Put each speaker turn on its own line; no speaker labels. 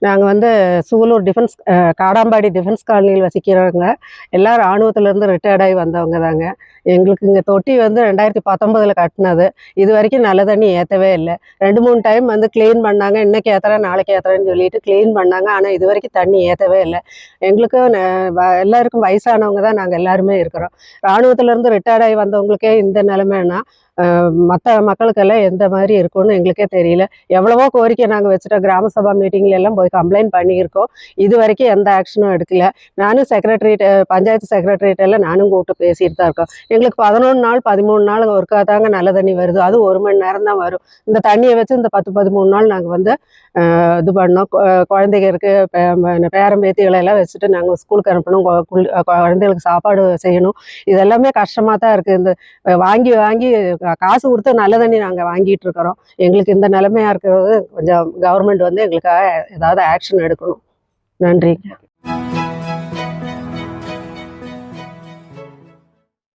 நாங்கள் வந்து Sulur defence Kadampadi defence காலனியில் வசிக்கிறவங்க. எல்லாம் இராணுவத்திலேருந்து ரிட்டையர்ட் ஆகி வந்தவங்க தாங்க. எங்களுக்கு இங்கே தொட்டி வந்து 2019 கட்டினது. இது வரைக்கும் நல்ல தண்ணி ஏற்றவே இல்லை. 2-3 டைம் வந்து க்ளீன் பண்ணாங்க. இன்னைக்கு ஏற்றுறேன் நாளைக்கு ஏற்றுறேன்னு சொல்லிட்டு க்ளீன் பண்ணாங்க. ஆனால் இது வரைக்கும் தண்ணி ஏற்றவே இல்லை. எங்களுக்கு எல்லாருக்கும் வயசானவங்க தான் நாங்கள் எல்லாருமே இருக்கிறோம். இராணுவத்திலேருந்து ரிட்டையர்ட் ஆகி வந்தவங்களுக்கே இந்த நிலைமைன்னா மற்ற மக்களுக்கெல்லாம் எந்த மாதிரி இருக்கும்னு எங்களுக்கே தெரியல. எவ்வளவோ கோரிக்கை நாங்கள் வச்சுட்டோம். கிராம சபா மீட்டிங்ல எல்லாம் போய் கம்ப்ளைண்ட் பண்ணியிருக்கோம். இது வரைக்கும் எந்த ஆக்ஷனும் எடுக்கல. நானும் பஞ்சாயத்து செக்ரட்டரியேட் எல்லாம் நானும் கூப்பிட்டு பேசிட்டு தான் இருக்கோம். எங்களுக்கு 11 நாள் 13 நாள் ஒருக்கா தாங்க நல்ல தண்ணி வருது. அதுவும் 1 மணி நேரம் தான் வரும். இந்த தண்ணியை வச்சு இந்த 10-13 நாள் நாங்கள் வந்து இது பண்ணோம். குழந்தைங்க இருக்கு, பேரம்பேத்திகளை எல்லாம் வச்சுட்டு நாங்கள் ஸ்கூலுக்கு அனுப்பணும், குழந்தைகளுக்கு சாப்பாடு செய்யணும். இதெல்லாமே கஷ்டமாக தான் இருக்குது. இந்த வாங்கி வாங்கி காசு கொடுத்து நல்ல தண்ணி நாங்கள் வாங்கிட்டு இருக்கிறோம். எங்களுக்கு இந்த நிலைமையா இருக்கிறது கொஞ்சம் கவர்மெண்ட் வந்து எங்களுக்காக ஏதாவது ஆக்ஷன் எடுக்கணும். நன்றி.